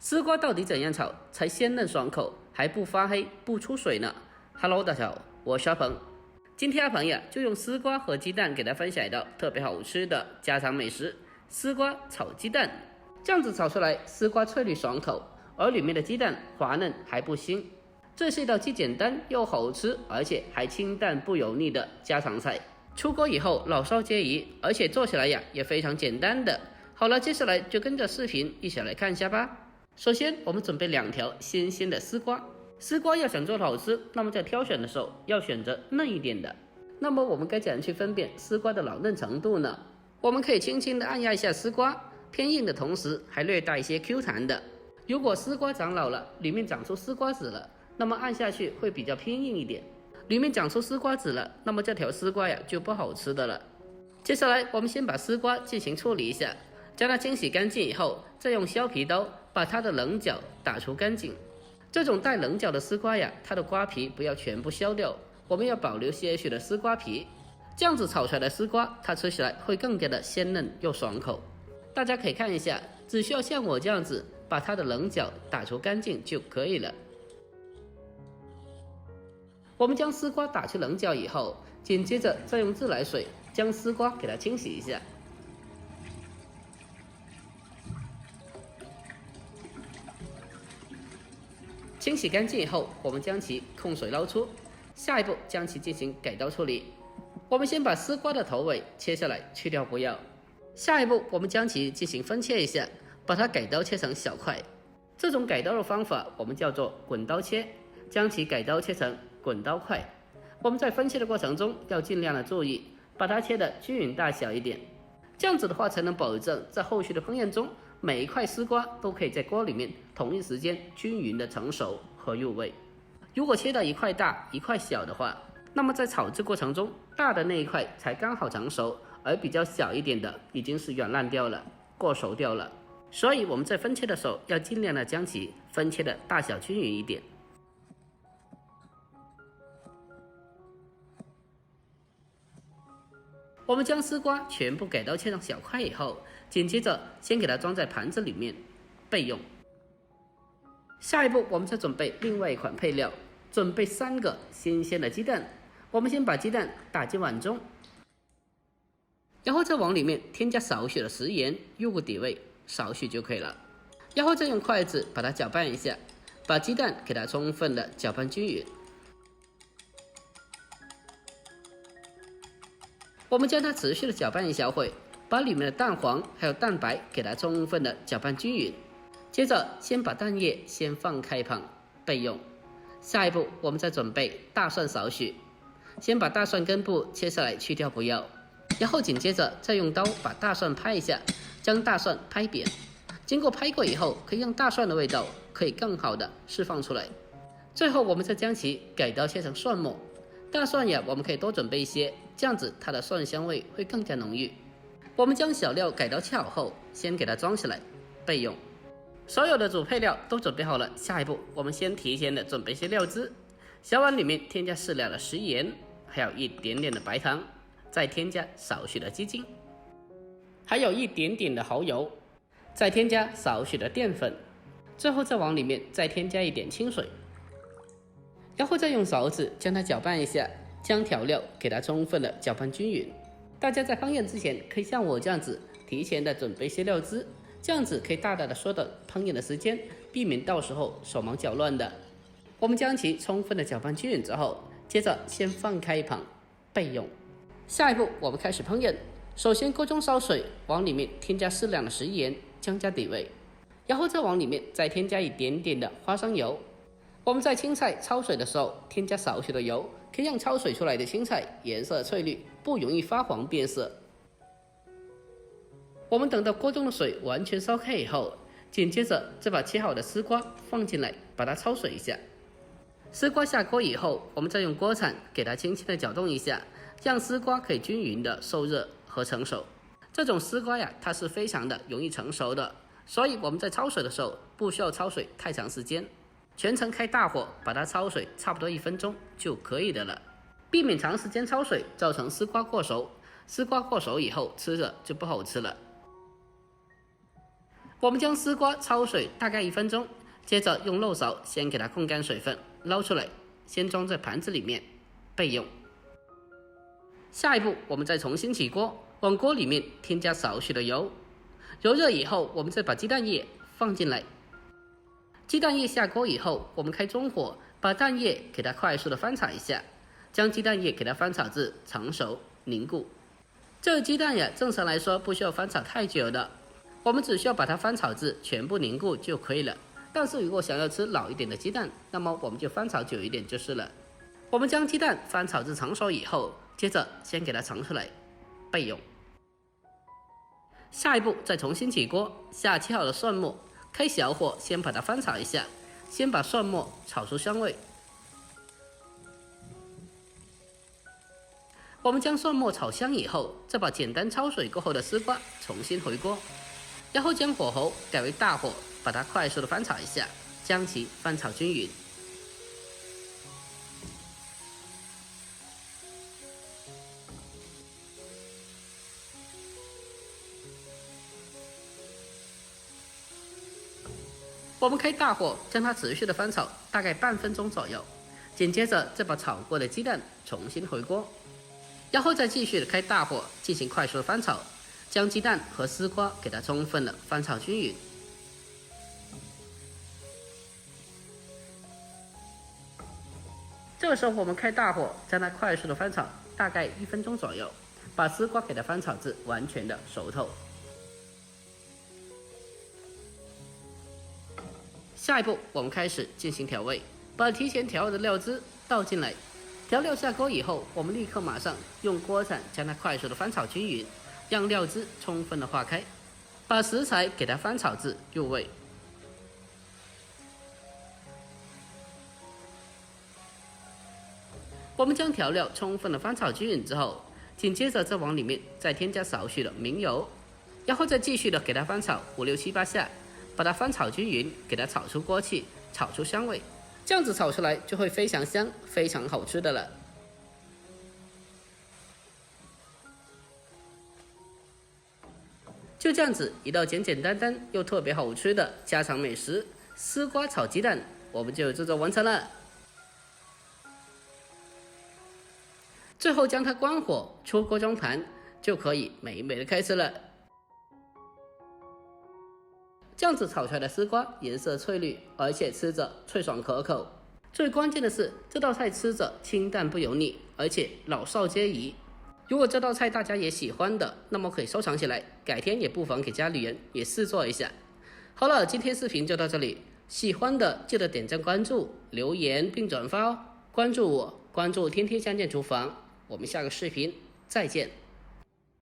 丝瓜到底怎样炒才鲜嫩爽口，还不发黑不出水呢 ？Hello， 大家好，我是阿鹏。今天阿鹏呀就用丝瓜和鸡蛋给大家分享一道特别好吃的家常美食——丝瓜炒鸡蛋。这样子炒出来，丝瓜翠绿爽口，而里面的鸡蛋滑嫩还不腥。这是一道既简单又好吃，而且还清淡不油腻的家常菜。出锅以后老少皆宜，而且做起来呀也非常简单的。好了，接下来就跟着视频一起来看一下吧。首先，我们准备2条新鲜的丝瓜。丝瓜要想做得好吃，那么在挑选的时候要选择嫩一点的。那么我们该怎样去分辨丝瓜的老嫩程度呢？我们可以轻轻的按压一下丝瓜，偏硬的同时还略带一些 Q 弹的。如果丝瓜长老了，里面长出丝瓜籽了，那么按下去会比较偏硬一点。里面长出丝瓜籽了，那么这条丝瓜呀就不好吃的了。接下来我们先把丝瓜进行处理一下，将它清洗干净以后，再用削皮刀把它的棱角打除干净。这种带棱角的丝瓜呀，它的瓜皮不要全部削掉，我们要保留些许的丝瓜皮。这样子炒出来的丝瓜，它吃起来会更加的鲜嫩又爽口。大家可以看一下，只需要像我这样子把它的棱角打除干净就可以了。我们将丝瓜打去棱角以后，紧接着再用自来水将丝瓜给它清洗一下。清洗干净以后，我们将其控水捞出。下一步将其进行改刀处理。我们先把丝瓜的头尾切下来，去掉不要。下一步我们将其进行分切一下，把它改刀切成小块。这种改刀的方法我们叫做滚刀切，将其改刀切成滚刀块。我们在分切的过程中要尽量的注意，把它切的均匀大小一点，这样子的话才能保证在后续的烹饪中，每一块丝瓜都可以在锅里面同一时间均匀的成熟和入味。如果切到一块大一块小的话，那么在炒制过程中，大的那一块才刚好成熟，而比较小一点的已经是软烂掉了，过熟掉了。所以我们在分切的时候要尽量的将其分切的大小均匀一点。我们将丝瓜全部改刀切成小块以后，紧接着先给它装在盘子里面备用。下一步我们再准备另外一款配料，准备3个新鲜的鸡蛋。我们先把鸡蛋打进碗中，然后再往里面添加少许的食盐入个底味，少许就可以了。然后再用筷子把它搅拌一下，把鸡蛋给它充分的搅拌均匀。我们将它持续的搅拌一小会，把里面的蛋黄还有蛋白给它充分的搅拌均匀。接着先把蛋液先放开一旁备用。下一步我们再准备大蒜少许，先把大蒜根部切下来去掉不要，然后紧接着再用刀把大蒜拍一下，将大蒜拍扁。经过拍过以后，可以让大蒜的味道可以更好的释放出来。最后我们再将其改刀切成蒜末。大蒜呀我们可以多准备一些，这样子它的蒜香味会更加浓郁。我们将小料改刀切好后，先给它装起来备用。所有的主配料都准备好了，下一步我们先提前的准备些料汁。小碗里面添加适量的食盐，还有一点点的白糖，再添加少许的鸡精，还有一点点的蚝油，再添加少许的淀粉，最后再往里面再添加一点清水，然后再用勺子将它搅拌一下，将调料给它充分的搅拌均匀。大家在烹饪之前可以像我这样子提前的准备些料汁，这样子可以大大的缩短烹饪的时间，避免到时候手忙脚乱的。我们将其充分的搅拌均匀之后，接着先放开一旁备用。下一步我们开始烹饪。首先锅中烧水，往里面添加适量的食盐，增加底味，然后再往里面再添加一点点的花生油。我们在青菜焯水的时候添加少许的油，可以让焯水出来的青菜颜色翠绿，不容易发黄变色。我们等到锅中的水完全烧开以后，紧接着再把切好的丝瓜放进来，把它焯水一下。丝瓜下锅以后，我们再用锅铲给它轻轻的搅动一下，让丝瓜可以均匀的受热和成熟。这种丝瓜呀，它是非常的容易成熟的，所以我们在焯水的时候不需要焯水太长时间，全程开大火把它焯水差不多1分钟就可以的了，避免长时间焯水造成丝瓜过熟。丝瓜过熟以后吃着就不好吃了。我们将丝瓜焯水大概1分钟，接着用漏勺先给它控干水分，捞出来，先装在盘子里面备用。下一步，我们再重新起锅，往锅里面添加少许的油，油热以后，我们再把鸡蛋液放进来。鸡蛋液下锅以后，我们开中火，把蛋液给它快速的翻炒一下，将鸡蛋液给它翻炒至成熟凝固。这个鸡蛋呀，正常来说不需要翻炒太久的，我们只需要把它翻炒至全部凝固就可以了。但是如果想要吃老一点的鸡蛋，那么我们就翻炒久一点就是了。我们将鸡蛋翻炒至成熟以后，接着先给它盛出来备用。下一步再重新起锅，下切好的蒜末，开小火先把它翻炒一下，先把蒜末炒出香味。我们将蒜末炒香以后，再把简单焯水过后的丝瓜重新回锅，然后将火候改为大火，把它快速的翻炒一下，将其翻炒均匀。我们开大火将它持续的翻炒大概半分钟左右，紧接着再把炒过的鸡蛋重新回锅，然后再继续的开大火进行快速的翻炒，将鸡蛋和丝瓜给它充分的翻炒均匀。这个时候我们开大火将它快速的翻炒大概1分钟左右，把丝瓜给它翻炒至完全的熟透。下一步我们开始进行调味，把提前调好的料汁倒进来，调料下锅以后，我们立刻马上用锅铲将它快速的翻炒均匀，让料汁充分的化开，把食材给它翻炒至入味。我们将调料充分的翻炒均匀之后，紧接着再往里面再添加少许的明油，然后再继续的给它翻炒5、6、7、8下，把它翻炒均匀，给它炒出锅气，炒出香味，这样子炒出来就会非常香，非常好吃的了。就这样子，一道简简单单又特别好吃的家常美食——丝瓜炒鸡蛋，我们就制作完成了。最后将它关火，出锅装盘，就可以美美的开吃了。这样子炒出来的丝瓜颜色翠绿，而且吃着脆爽可口。最关键的是，这道菜吃着清淡不油腻，而且老少皆宜。如果这道菜大家也喜欢的，那么可以收藏起来，改天也不妨给家里人也试做一下。好了，今天视频就到这里，喜欢的记得点赞关注、留言并转发哦。关注我，关注天天相见厨房，我们下个视频再见。